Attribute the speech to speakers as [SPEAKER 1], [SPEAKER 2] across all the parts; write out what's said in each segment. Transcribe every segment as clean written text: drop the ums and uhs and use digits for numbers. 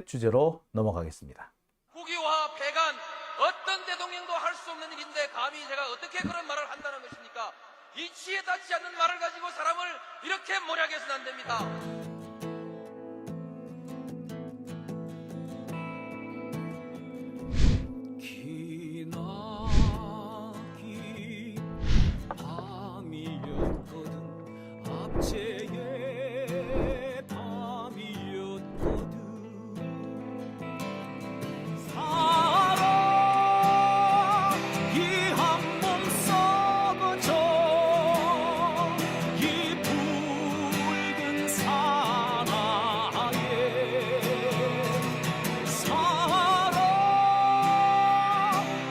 [SPEAKER 1] 주제로 넘어가겠습니다.
[SPEAKER 2] 국유화 폐간 어떤 대통령도 할 수 없는 일인데 감히 제가 어떻게 그런 말을 한다는 것입니까? 이치에 닿지 않는 말을 가지고 사람을 이렇게 몰약해서는 안 됩니다.
[SPEAKER 3] 기나긴 밤이었거든 압제의 밤이었거든 사랑이 한몸 썩어져 이 붉은 사나에 사랑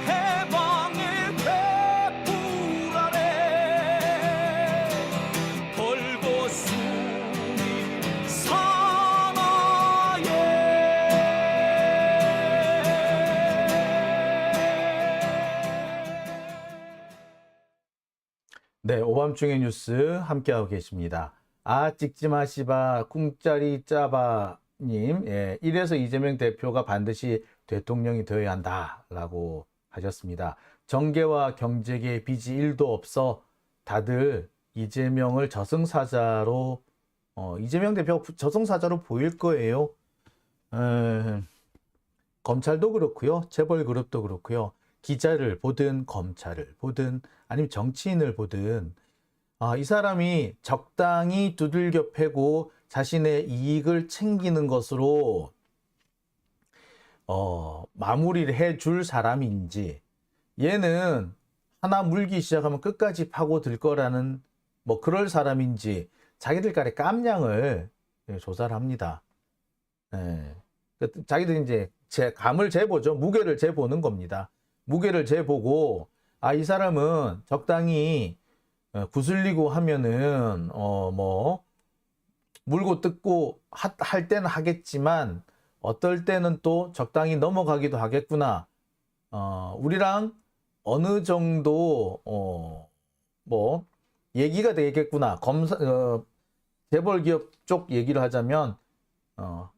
[SPEAKER 3] 해방의 횃불 아래 벌거숭이 사나에
[SPEAKER 1] 네, 오밤중의 뉴스 함께하고 계십니다. 찍지마 씨바 꿈짜리 짜바님, 이래서 이재명 대표가 반드시 대통령이 되어야 한다라고 하셨습니다. 정계와 경제계의 빚이 1도 없어 다들 이재명을 저승사자로 이재명 대표가 저승사자로 보일 거예요. 검찰도 그렇고요, 재벌 그룹도 그렇고요, 기자를 보든 검찰을 보든 아니면 정치인을 보든 이 사람이 적당히 두들겨 패고 자신의 이익을 챙기는 것으로 마무리를 해줄 사람인지, 얘는 하나 물기 시작하면 끝까지 파고들 거라는 그럴 사람인지 자기들끼리 깜냥을 조사를 합니다. 자기들이 이제 감을 재보죠. 무게를 재보는 겁니다. 무게를 재보고 이 사람은 적당히 구슬리고 하면은 물고 뜯고 할 때는 하겠지만 어떨 때는 또 적당히 넘어가기도 하겠구나. 우리랑 어느 정도 얘기가 되겠구나. 재벌 기업 쪽 얘기를 하자면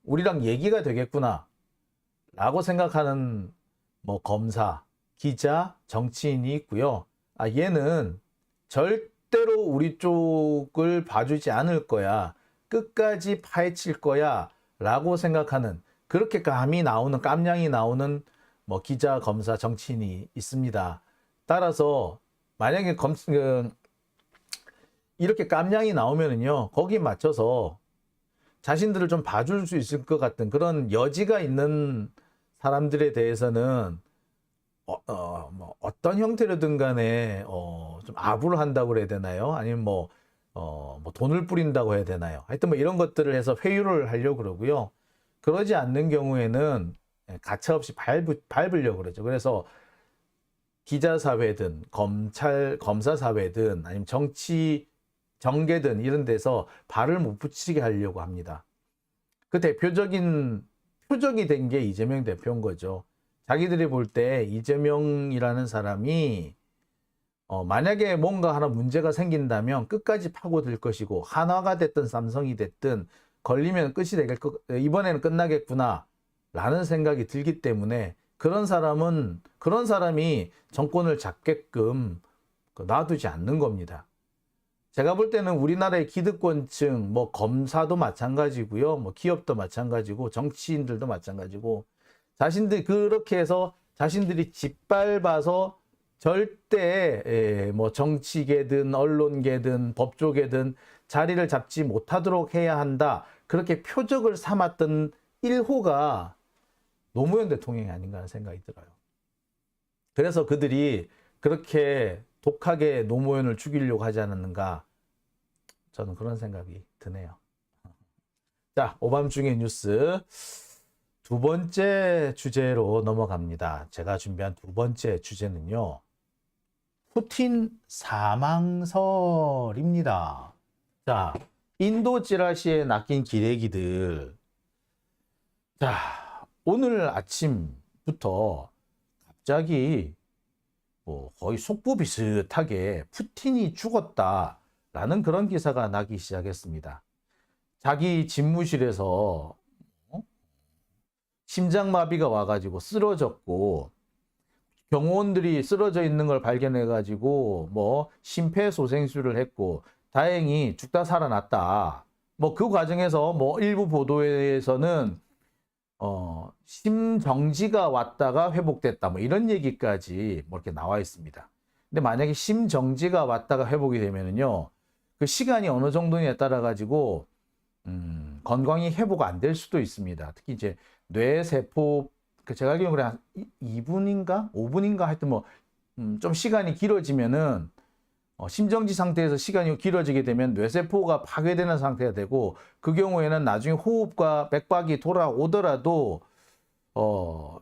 [SPEAKER 1] 우리랑 얘기가 되겠구나 라고 생각하는 검사, 기자, 정치인이 있고요. 얘는 절대로 우리 쪽을 봐주지 않을 거야, 끝까지 파헤칠 거야 라고 생각하는, 그렇게 깜냥이 나오는 기자, 검사, 정치인이 있습니다. 따라서 만약에 이렇게 깜냥이 나오면은요, 거기에 맞춰서 자신들을 좀 봐줄 수 있을 것 같은 그런 여지가 있는 사람들에 대해서는 어떤 형태로든 간에 좀 아부를 한다고 그래야 되나요? 아니면 돈을 뿌린다고 해야 되나요? 하여튼 이런 것들을 해서 회유를 하려고 그러고요. 그러지 않는 경우에는 가차없이 밟으려고 그러죠. 그래서 기자사회든 검사사회든 아니면 정계든 이런 데서 발을 못 붙이게 하려고 합니다. 그 대표적인 표적이 된 게 이재명 대표인 거죠. 자기들이 볼 때 이재명이라는 사람이 만약에 뭔가 하나 문제가 생긴다면 끝까지 파고들 것이고, 한화가 됐든 삼성이 됐든 걸리면 끝이 이번에는 끝나겠구나 라는 생각이 들기 때문에 그런 사람이 정권을 잡게끔 놔두지 않는 겁니다. 제가 볼 때는 우리나라의 기득권층, 검사도 마찬가지고요, 기업도 마찬가지고, 정치인들도 마찬가지고, 그렇게 해서 자신들이 짓밟아서 절대 정치계든 언론계든 법조계든 자리를 잡지 못하도록 해야 한다, 그렇게 표적을 삼았던 1호가 노무현 대통령이 아닌가 하는 생각이 들어요. 그래서 그들이 그렇게 독하게 노무현을 죽이려고 하지 않았는가, 저는 그런 생각이 드네요. 자, 오밤중의 뉴스 두 번째 주제로 넘어갑니다. 제가 준비한 두 번째 주제는요, 푸틴 사망설입니다. 자, 인도 찌라시에 낚인 기레기들. 자, 오늘 아침부터 갑자기 거의 속보 비슷하게 푸틴이 죽었다라는 그런 기사가 나기 시작했습니다. 자기 집무실에서 심장마비가 와가지고 쓰러졌고 경호원들이 쓰러져 있는 걸 발견해가지고 뭐 심폐소생술을 했고 다행히 죽다 살아났다. 뭐 그 과정에서 뭐 일부 보도에서는 심정지가 왔다가 회복됐다. 뭐 이런 얘기까지 뭐 이렇게 나와 있습니다. 근데 만약에 심정지가 왔다가 회복이 되면은요, 그 시간이 어느 정도냐에 따라 가지고 건강이 회복 안 될 수도 있습니다. 특히 이제 뇌세포, 제가 알기로는 그래 한 2분인가 5분인가 하여튼 뭐 좀 시간이 길어지면은 심정지 상태에서 시간이 길어지게 되면 뇌세포가 파괴되는 상태가 되고 그 경우에는 나중에 호흡과 맥박이 돌아오더라도 그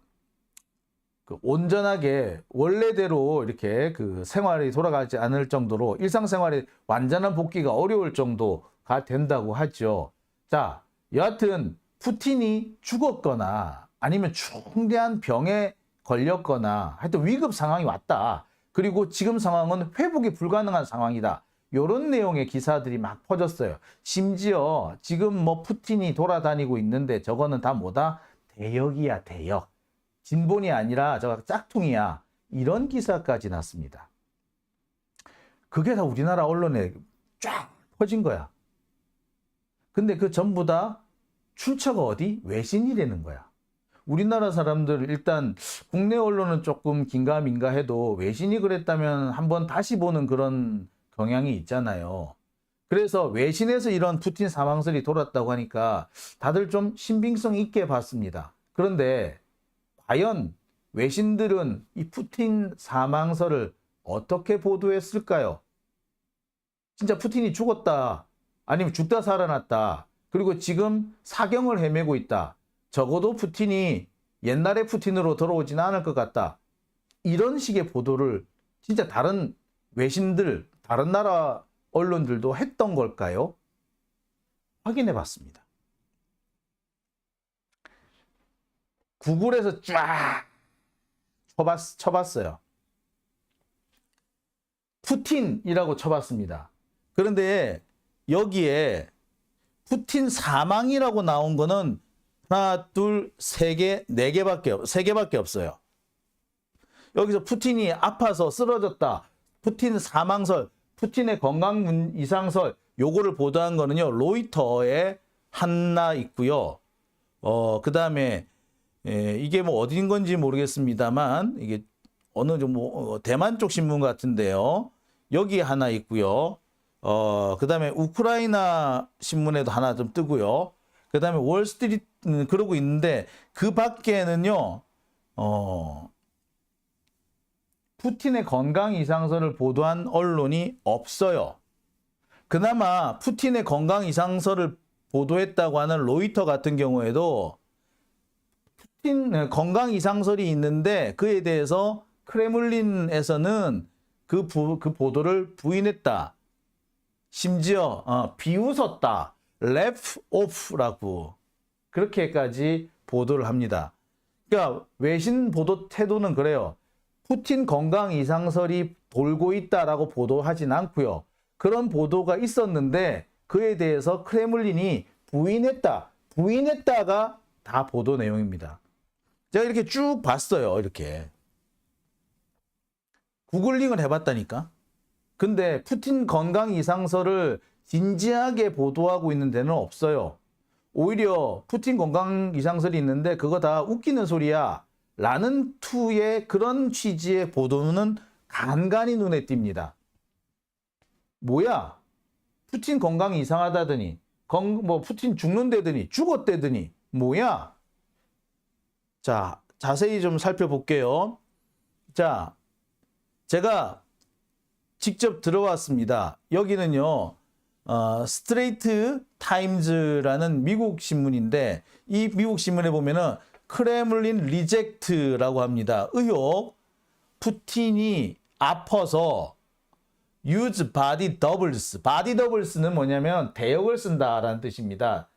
[SPEAKER 1] 온전하게 원래대로 이렇게 그 생활이 돌아가지 않을 정도로 일상생활의 완전한 복귀가 어려울 정도가 된다고 하죠. 자, 여하튼 푸틴이 죽었거나 아니면 중대한 병에 걸렸거나 하여튼 위급 상황이 왔다. 그리고 지금 상황은 회복이 불가능한 상황이다. 이런 내용의 기사들이 막 퍼졌어요. 심지어 지금 뭐 푸틴이 돌아다니고 있는데 저거는 다 뭐다? 대역이야, 대역. 진본이 아니라 저거 짝퉁이야. 이런 기사까지 났습니다. 그게 다 우리나라 언론에 쫙 퍼진 거야. 근데 그 전부 다 출처가 어디? 외신이라는 거야. 우리나라 사람들 일단 국내 언론은 조금 긴가민가 해도 외신이 그랬다면 한번 다시 보는 그런 경향이 있잖아요. 그래서 외신에서 이런 푸틴 사망설이 돌았다고 하니까 다들 좀 신빙성 있게 봤습니다. 그런데 과연 외신들은 이 푸틴 사망설을 어떻게 보도했을까요? 진짜 푸틴이 죽었다, 아니면 죽다 살아났다, 그리고 지금 사경을 헤매고 있다, 적어도 푸틴이 옛날의 푸틴으로 돌아오지는 않을 것 같다, 이런 식의 보도를 진짜 다른 외신들, 다른 나라 언론들도 했던 걸까요? 확인해 봤습니다. 구글에서 쫙 쳐봤어요. 푸틴이라고 쳐봤습니다. 그런데 여기에 푸틴 사망이라고 나온 거는 하나, 둘, 세 개, 세 개밖에 없어요. 여기서 푸틴이 아파서 쓰러졌다, 푸틴 사망설, 푸틴의 건강 이상설, 요거를 보도한 거는요, 로이터에 하나 있고요. 그 다음에 이게 뭐 어딘 건지 모르겠습니다만 이게 어느 좀 대만 쪽 신문 같은데요. 여기 하나 있고요. 그 다음에 우크라이나 신문에도 하나 좀 뜨고요. 그 다음에 월스트리트 그러고 있는데 그 밖에는요, 푸틴의 건강 이상설을 보도한 언론이 없어요. 그나마 푸틴의 건강 이상설을 보도했다고 하는 로이터 같은 경우에도 푸틴 건강 이상설이 있는데 그에 대해서 크레물린에서는 그 보도를 부인했다. 심지어 비웃었다, laugh off라고 그렇게까지 보도를 합니다. 그러니까 외신 보도 태도는 그래요. 푸틴 건강 이상설이 돌고 있다라고 보도하진 않고요. 그런 보도가 있었는데 그에 대해서 크레물린이 부인했다가 다 보도 내용입니다. 제가 이렇게 쭉 봤어요. 이렇게 구글링을 해봤다니까. 근데 푸틴 건강 이상설을 진지하게 보도하고 있는 데는 없어요. 오히려 푸틴 건강 이상설이 있는데 그거 다 웃기는 소리야 라는 투의 그런 취지의 보도는 간간히 눈에 띕니다. 뭐야? 푸틴 건강이 이상하다더니 뭐 푸틴 죽는다더니 죽었다더니 뭐야? 자, 자세히 좀 살펴볼게요. 자, 제가 직접 들어왔습니다. 여기는요, 스트레이트 타임즈라는 미국 신문인데 이 미국 신문에 보면은 크레물린 리젝트라고 합니다. 의혹, 푸틴이 아파서 use body doubles. body doubles는 뭐냐면 대역을 쓴다라는 뜻입니다.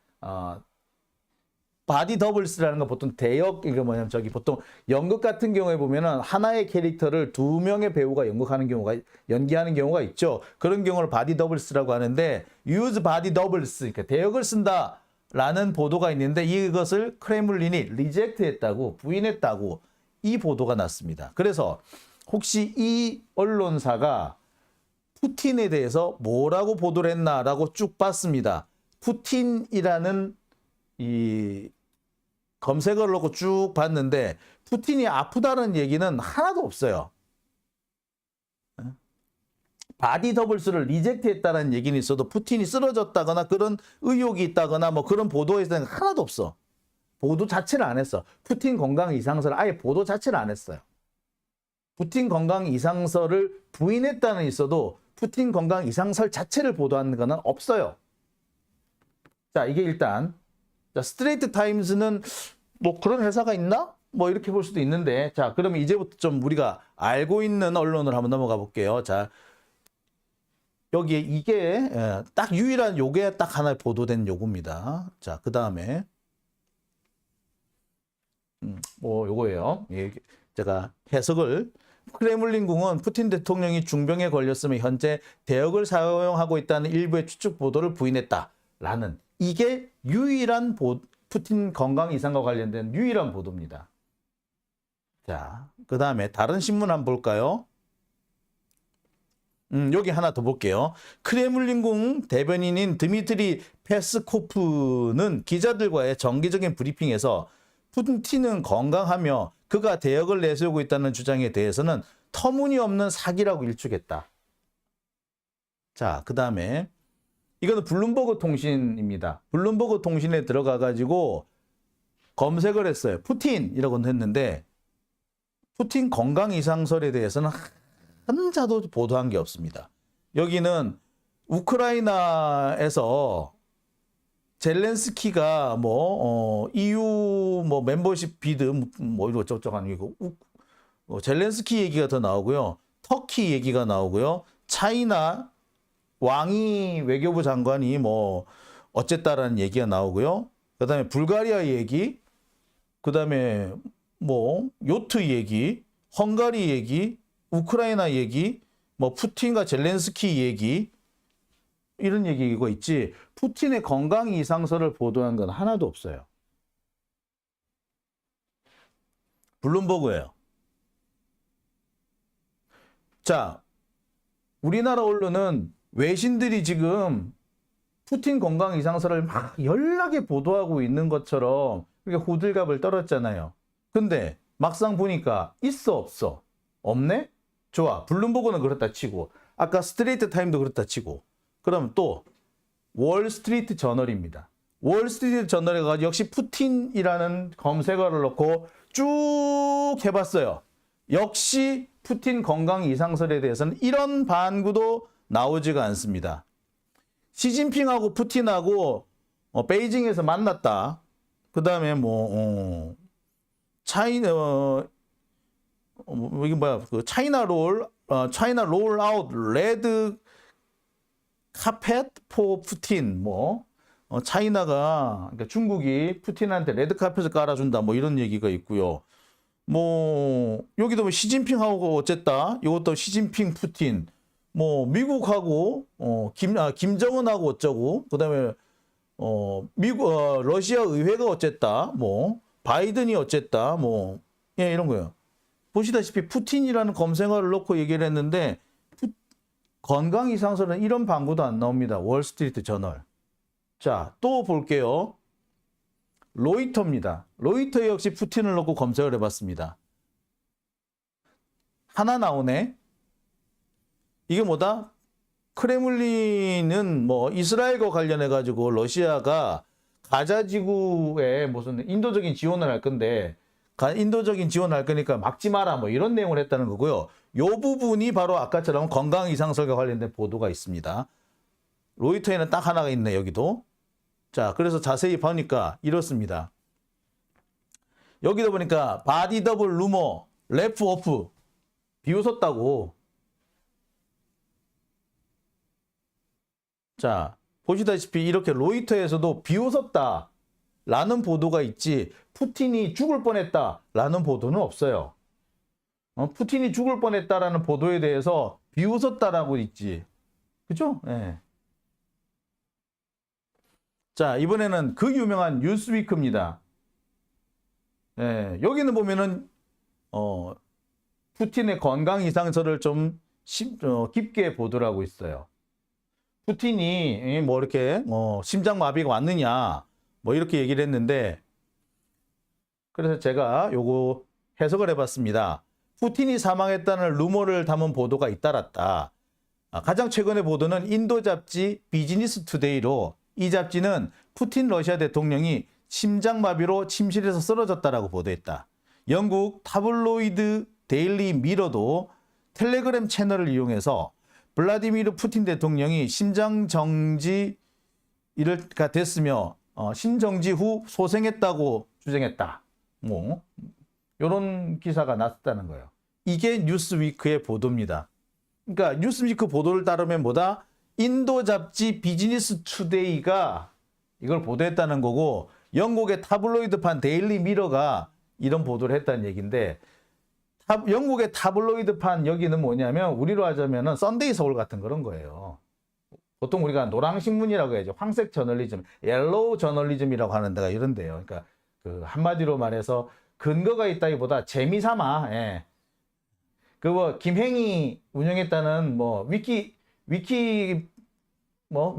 [SPEAKER 1] body doubles라는 건 보통 대역, 이거 뭐냐면 저기 보통 연극 같은 경우에 보면은 하나의 캐릭터를 두 명의 배우가 연기하는 경우가 있죠. 그런 경우를 body doubles라고 하는데 use body doubles, 그러니까 대역을 쓴다 라는 보도가 있는데 이것을 크레물린이 리젝트했다고, 부인했다고 이 보도가 났습니다. 그래서 혹시 이 언론사가 푸틴에 대해서 뭐라고 보도를 했나라고 쭉 봤습니다. 푸틴이라는 이 검색어를 넣고 쭉 봤는데 푸틴이 아프다는 얘기는 하나도 없어요. 바디 더블스를 리젝트했다는 얘기는 있어도 푸틴이 쓰러졌다거나 그런 의혹이 있다거나 뭐 그런 보도에서는 하나도 없어. 보도 자체를 안 했어. 푸틴 건강 이상설을 아예 보도 자체를 안 했어요. 푸틴 건강 이상설을 부인했다는 있어도 푸틴 건강 이상설 자체를 보도하는 거는 없어요. 자, 이게 일단 자, 스트레이트 타임즈는 뭐 그런 회사가 있나? 뭐 이렇게 볼 수도 있는데 자, 그러면 이제부터 좀 우리가 알고 있는 언론을 한번 넘어가 볼게요. 자, 여기에 이게 딱 유일한 요게 딱 하나 보도된 요겁니다. 자, 그 다음에 뭐 요거예요. 예, 제가 해석을 크레물린궁은 푸틴 대통령이 중병에 걸렸으며 현재 대역을 사용하고 있다는 일부의 추측 보도를 부인했다라는 이게 유일한 푸틴 건강 이상과 관련된 유일한 보도입니다. 자, 그 다음에 다른 신문 한번 볼까요? 여기 하나 더 볼게요. 크레물린궁 대변인인 드미트리 페스코프는 기자들과의 정기적인 브리핑에서 푸틴은 건강하며 그가 대역을 내세우고 있다는 주장에 대해서는 터무니없는 사기라고 일축했다. 자, 그 다음에 이거는 블룸버그 통신입니다. 블룸버그 통신에 들어가 가지고 검색을 했어요. 푸틴이라고 했는데 푸틴 건강 이상설에 대해서는 한 자도 보도한 게 없습니다. 여기는 우크라이나에서 젤렌스키가 EU 멤버십 비드 뭐 이거 어쩌고 아니고 젤렌스키 얘기가 더 나오고요. 터키 얘기가 나오고요. 차이나 왕이 외교부 장관이 뭐 어쨌다라는 얘기가 나오고요. 그다음에 불가리아 얘기, 그다음에 뭐 요트 얘기, 헝가리 얘기, 우크라이나 얘기, 뭐 푸틴과 젤렌스키 얘기 이런 얘기가 있지 푸틴의 건강 이상설을 보도한 건 하나도 없어요. 블룸버그예요. 자, 우리나라 언론은 외신들이 지금 푸틴 건강 이상설을 막 연락에 보도하고 있는 것처럼 이렇게 호들갑을 떨었잖아요. 근데 막상 보니까 있어 없어? 없네? 좋아. 블룸버그는 그렇다 치고 아까 스트레이트 타임도 그렇다 치고 그럼 또 월스트리트 저널입니다. 월스트리트 저널에 가서 역시 푸틴이라는 검색어를 넣고 쭉 해봤어요. 역시 푸틴 건강 이상설에 대해서는 이런 반구도 나오지가 않습니다. 시진핑하고 푸틴하고 베이징에서 만났다. 그 다음에 이게 뭐야? 그 차이나 롤 아웃 레드 카펫 포 푸틴 차이나가 그러니까 중국이 푸틴한테 레드 카펫을 깔아준다 뭐 이런 얘기가 있고요. 여기도 뭐 시진핑하고 어쨌다. 이것도 시진핑 푸틴. 미국하고 김정은하고 어쩌고. 그다음에 러시아 의회가 어쨌다. 바이든이 어쨌다. 예, 이런 거예요. 보시다시피 푸틴이라는 검색어를 넣고 얘기를 했는데 건강 이상설은 이런 방구도 안 나옵니다. 월스트리트 저널. 자, 또 볼게요. 로이터입니다. 로이터 역시 푸틴을 넣고 검색을 해봤습니다. 하나 나오네. 이게 뭐다? 크레물린은 이스라엘과 관련해 가지고 러시아가 가자 지구에 무슨 인도적인 지원을 할 건데 인도적인 지원을 할 거니까 막지 마라 이런 내용을 했다는 거고요. 요 부분이 바로 아까처럼 건강 이상설과 관련된 보도가 있습니다. 로이터에는 딱 하나가 있네, 여기도. 자, 그래서 자세히 보니까 이렇습니다. 여기도 보니까 바디 더블 루머, 래프 오프 비웃었다고. 자, 보시다시피 이렇게 로이터에서도 비웃었다 라는 보도가 있지 푸틴이 죽을 뻔했다 라는 보도는 없어요. 푸틴이 죽을 뻔했다라는 보도에 대해서 비웃었다라고 있지. 그죠? 예. 자, 이번에는 그 유명한 뉴스위크입니다. 예, 여기는 보면은 푸틴의 건강 이상설을 좀 깊게 보도를 하고 있어요. 푸틴이 뭐 이렇게 심장마비가 왔느냐 뭐 이렇게 얘기를 했는데, 그래서 제가 요거 해석을 해봤습니다. 푸틴이 사망했다는 루머를 담은 보도가 잇따랐다. 가장 최근의 보도는 인도 잡지 비즈니스 투데이로, 이 잡지는 푸틴 러시아 대통령이 심장마비로 침실에서 쓰러졌다라고 보도했다. 영국 타블로이드 데일리 미러도 텔레그램 채널을 이용해서 블라디미르 푸틴 대통령이 심장정지가 됐으며 심정지 후 소생했다고 주장했다. 뭐 이런 기사가 났다는 거예요. 이게 뉴스위크의 보도입니다. 그러니까 뉴스위크 보도를 따르면 뭐다? 인도 잡지 비즈니스 투데이가 이걸 보도했다는 거고, 영국의 타블로이드판 데일리 미러가 이런 보도를 했다는 얘기인데, 영국의 타블로이드판 여기는 뭐냐면 우리로 하자면은 썬데이 서울 같은 그런 거예요. 보통 우리가 노랑신문이라고 해야죠. 황색 저널리즘, 옐로우 저널리즘이라고 하는 데가 이런데요. 그러니까 그 한마디로 말해서 근거가 있다기보다 재미삼아, 예. 그 뭐 김행이 운영했다는 뭐 위키리스크, 뭐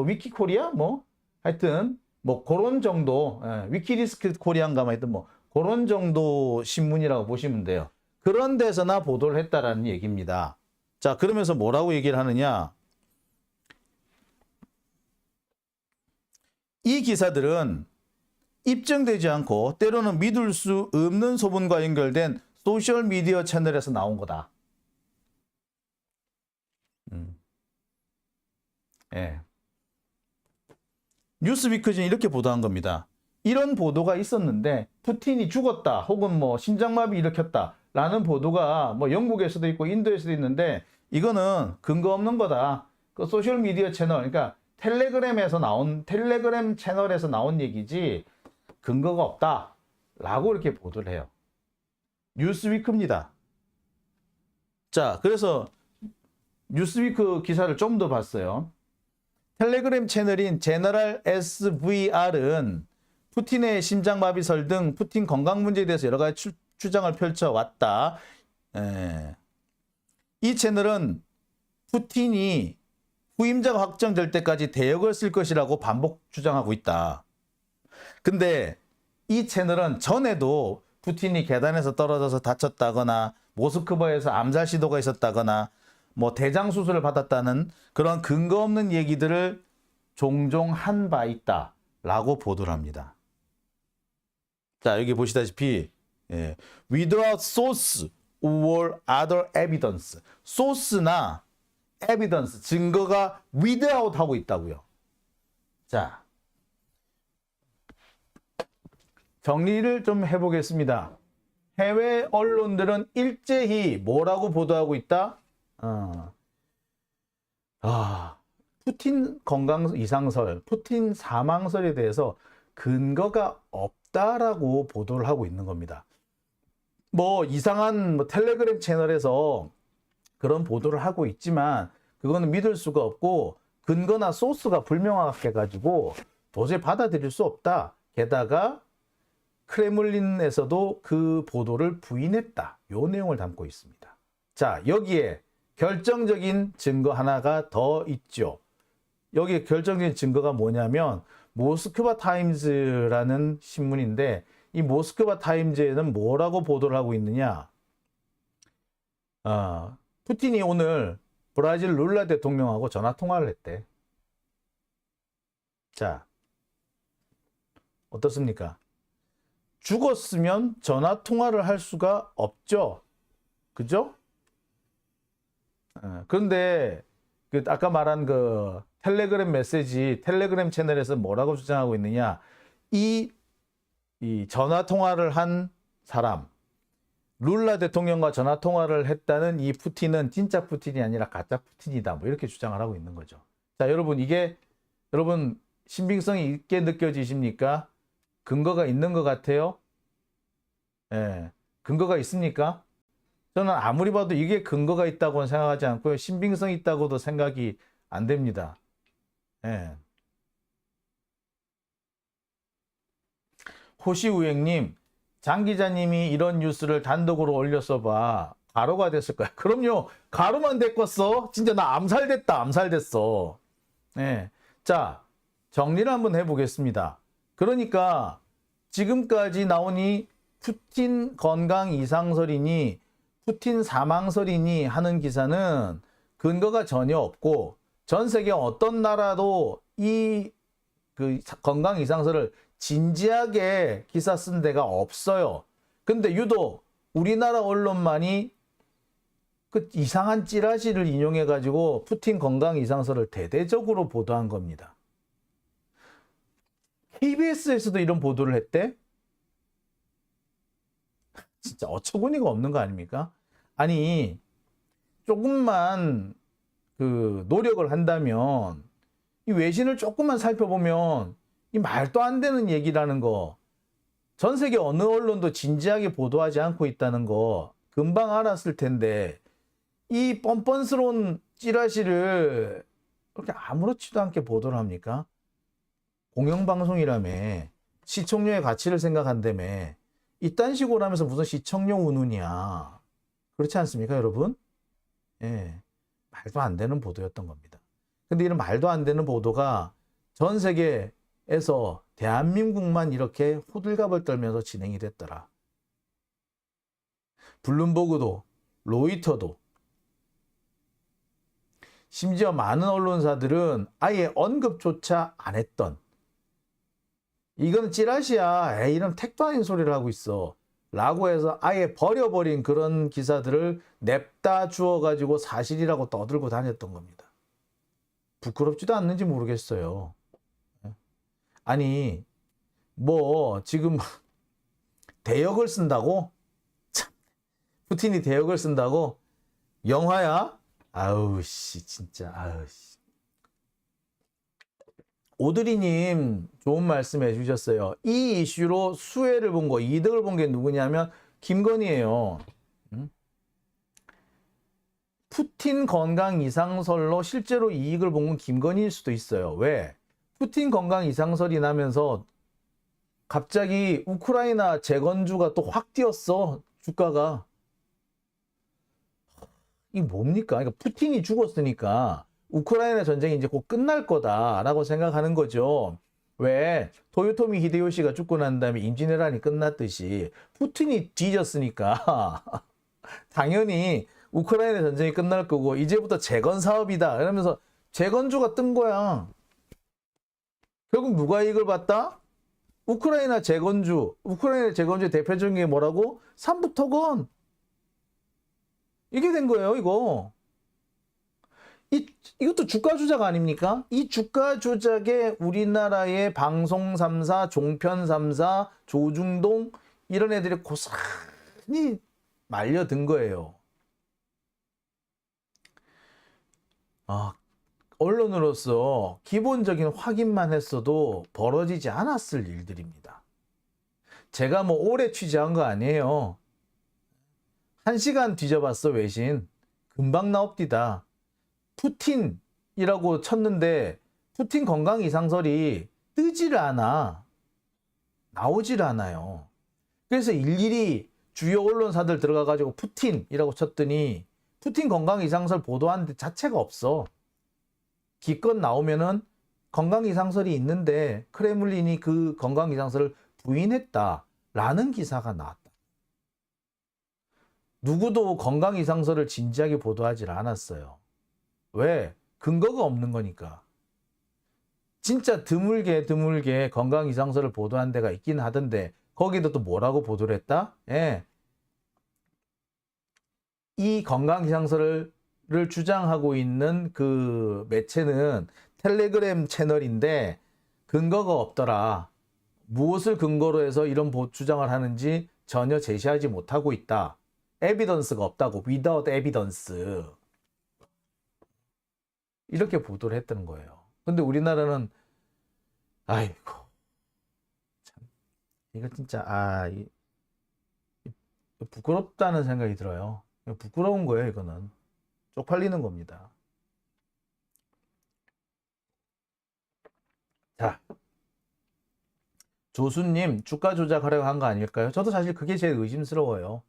[SPEAKER 1] 위키코리아, 뭐 하여튼 뭐 그런 정도, 예. 위키리스크 코리안가 뭐 하여튼 뭐 그런 정도 신문이라고 보시면 돼요. 그런 데서나 보도를 했다라는 얘기입니다. 자, 그러면서 뭐라고 얘기를 하느냐? 이 기사들은 입증되지 않고 때로는 믿을 수 없는 소문과 연결된 소셜미디어 채널에서 나온 거다. 예. 뉴스위크는 이렇게 보도한 겁니다. 이런 보도가 있었는데 푸틴이 죽었다 혹은 뭐 심장마비 일으켰다 라는 보도가 뭐 영국에서도 있고 인도에서도 있는데, 이거는 근거 없는 거다. 그 소셜미디어 채널, 그러니까 텔레그램 채널에서 나온 얘기지 근거가 없다 라고 이렇게 보도를 해요. 뉴스위크입니다. 자, 그래서 뉴스위크 기사를 좀 더 봤어요. 텔레그램 채널인 제너럴 SVR은 푸틴의 심장마비설 등 푸틴 건강 문제에 대해서 여러 가지 주장을 펼쳐왔다. 이 채널은 푸틴이 후임자가 확정될 때까지 대역을 쓸 것이라고 반복 주장하고 있다. 근데 이 채널은 전에도 푸틴이 계단에서 떨어져서 다쳤다거나 모스크바에서 암살 시도가 있었다거나 뭐 대장 수술을 받았다는 그런 근거 없는 얘기들을 종종 한 바 있다 라고 보도를 합니다. 자, 여기 보시다시피 without source or other evidence, 소스나 evidence, 증거가 without 하고 있다고요. 자, 정리를 좀 해보겠습니다. 해외 언론들은 일제히 뭐라고 보도하고 있다? 푸틴 건강 이상설, 푸틴 사망설에 대해서 근거가 없다라고 보도를 하고 있는 겁니다. 뭐 이상한 텔레그램 채널에서 그런 보도를 하고 있지만 그거는 믿을 수가 없고 근거나 소스가 불명확해 가지고 도저히 받아들일 수 없다. 게다가 크레물린에서도 그 보도를 부인했다. 요 내용을 담고 있습니다. 자, 여기에 결정적인 증거 하나가 더 있죠. 여기에 결정적인 증거가 뭐냐면 모스크바 타임즈라는 신문인데, 이 모스크바 타임즈에는 뭐라고 보도를 하고 있느냐? 푸틴이 오늘 브라질 룰라 대통령하고 전화 통화를 했대. 자, 어떻습니까? 죽었으면 전화 통화를 할 수가 없죠. 그죠? 그런데 그 아까 말한 그 텔레그램 메시지, 텔레그램 채널에서 뭐라고 주장하고 있느냐? 이 전화 통화를 한 사람, 룰라 대통령과 전화 통화를 했다는 이 푸틴은 진짜 푸틴이 아니라 가짜 푸틴이다. 뭐 이렇게 주장을 하고 있는 거죠. 자, 여러분, 이게 여러분 신빙성이 있게 느껴지십니까? 근거가 있는 것 같아요? 예, 근거가 있습니까? 저는 아무리 봐도 이게 근거가 있다고는 생각하지 않고요. 신빙성이 있다고도 생각이 안 됩니다. 예. 호시우행님, 장 기자님이 이런 뉴스를 단독으로 올렸어 봐. 가로가 됐을 거야. 그럼요. 가로만 됐겠어. 진짜 나 암살됐다. 암살됐어. 네. 자, 정리를 한번 해보겠습니다. 그러니까 지금까지 나오니 푸틴 건강 이상설이니 푸틴 사망설이니 하는 기사는 근거가 전혀 없고 전 세계 어떤 나라도 이 건강 이상설을 진지하게 기사 쓴 데가 없어요. 근데 유독 우리나라 언론만이 그 이상한 찌라시를 인용해 가지고 푸틴 건강 이상설을 대대적으로 보도한 겁니다. KBS에서도 이런 보도를 했대? 진짜 어처구니가 없는 거 아닙니까? 아니, 조금만 노력을 한다면 이 외신을 조금만 살펴보면 이 말도 안 되는 얘기라는 거, 전 세계 어느 언론도 진지하게 보도하지 않고 있다는 거 금방 알았을 텐데 이 뻔뻔스러운 찌라시를 그렇게 아무렇지도 않게 보도를 합니까? 공영방송이라며 시청료의 가치를 생각한다며 이딴 식으로 하면서 무슨 시청료 운운이야. 그렇지 않습니까, 여러분? 예, 말도 안 되는 보도였던 겁니다. 근데 이런 말도 안 되는 보도가 전 세계에서 대한민국만 이렇게 호들갑을 떨면서 진행이 됐더라. 블룸버그도 로이터도 심지어 많은 언론사들은 아예 언급조차 안 했던, 이건 찌라시야, 에이, 이런 택도 아닌 소리를 하고 있어 라고 해서 아예 버려버린 그런 기사들을 냅다 주워가지고 사실이라고 떠들고 다녔던 겁니다. 부끄럽지도 않는지 모르겠어요. 아니, 뭐 지금 대역을 쓴다고? 참, 푸틴이 대역을 쓴다고? 영화야? 아우 씨, 진짜 아우 씨. 오드리님 좋은 말씀 해주셨어요. 이 이슈로 수혜를 본 거, 이득을 본 게 누구냐면 김건희예요. 푸틴 건강 이상설로 실제로 이익을 본 건 김건희일 수도 있어요. 왜? 푸틴 건강 이상설이 나면서 갑자기 우크라이나 재건주가 또 확 뛰었어. 주가가. 이게 뭡니까? 그러니까 푸틴이 죽었으니까 우크라이나 전쟁이 이제 곧 끝날 거다라고 생각하는 거죠. 왜? 토요토미 히데요시가 죽고 난 다음에 임진왜란이 끝났듯이 푸틴이 뒤졌으니까 당연히 우크라이나 전쟁이 끝날 거고 이제부터 재건 사업이다. 그러면서 재건주가 뜬 거야. 결국 누가 이익을 봤다? 우크라이나 재건주의 대표적인 게 뭐라고? 삼부토건. 이게 된 거예요, 이거. 이것도 주가 조작 아닙니까? 이 주가 조작에 우리나라의 방송 3사, 종편 3사, 조중동 이런 애들이 고스란히 말려든 거예요. 언론으로서 기본적인 확인만 했어도 벌어지지 않았을 일들입니다. 제가 뭐 오래 취재한 거 아니에요. 1시간 뒤져봤어, 외신. 금방 나옵디다. 푸틴이라고 쳤는데 푸틴 건강 이상설이 뜨지를 않아. 나오질 않아요. 그래서 일일이 주요 언론사들 들어가가지고 푸틴이라고 쳤더니 푸틴 건강 이상설 보도한 데 자체가 없어. 기껏 나오면은 건강 이상설이 있는데 크레물린이 그 건강 이상설을 부인했다라는 기사가 나왔다. 누구도 건강 이상설을 진지하게 보도하지 않았어요. 왜? 근거가 없는 거니까. 진짜 드물게 건강 이상설을 보도한 데가 있긴 하던데 거기도 또 뭐라고 보도를 했다? 예. 이 건강 이상설을 주장하고 있는 그 매체는 텔레그램 채널인데 근거가 없더라. 무엇을 근거로 해서 이런 주장을 하는지 전혀 제시하지 못하고 있다. 에비던스가 없다고. without evidence. 이렇게 보도를 했다는 거예요. 근데 우리나라는 아이고 참 이거 진짜 부끄럽다는 생각이 들어요. 부끄러운 거예요. 이거는 쪽팔리는 겁니다. 자, 조수님, 주가 조작하려고 한 거 아닐까요? 저도 사실 그게 제일 의심스러워요.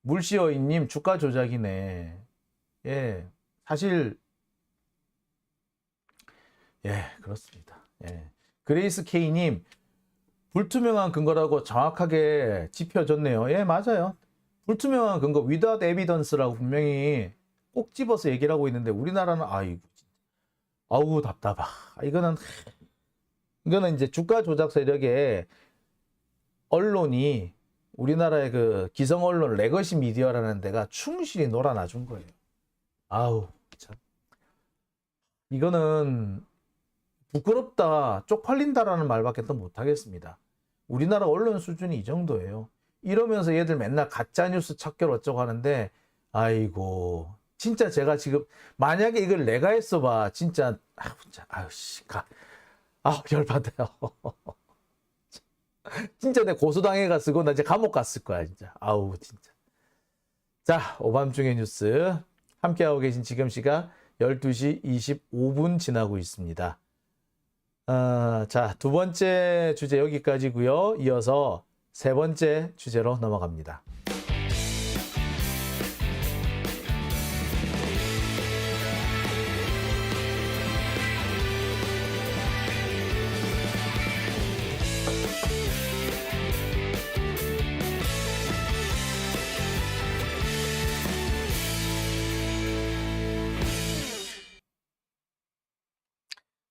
[SPEAKER 1] 물시어이님, 주가 조작이네. 예, 사실, 예, 그렇습니다. 예. 그레이스 K님, 불투명한 근거라고 정확하게 짚어줬네요. 예, 맞아요. 불투명한 근거, without evidence라고 분명히 꼭 집어서 얘기를 하고 있는데, 우리나라는, 아이고, 아우, 답답하. 이거는 이제 주가 조작 세력의 언론이 우리나라의 그 기성 언론 레거시 미디어라는 데가 충실히 놀아나 준 거예요. 아우, 참. 이거는 부끄럽다, 쪽팔린다라는 말밖에 더 못하겠습니다. 우리나라 언론 수준이 이 정도예요. 이러면서 얘들 맨날 가짜뉴스 척결 어쩌고 하는데, 아이고, 진짜 제가 지금, 만약에 이걸 내가 했어 봐. 진짜, 아유, 씨, 열받아요. 진짜 내 고소당해 갔고, 나 이제 감옥 갔을 거야, 진짜. 아우, 진짜. 자, 오밤중의 뉴스. 함께하고 계신 지금 시각 12시 25분 지나고 있습니다. 자, 두 번째 주제 여기까지고요. 이어서 세 번째 주제로 넘어갑니다.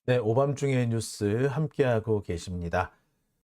[SPEAKER 1] 네, 오밤중의 뉴스 함께하고 계십니다.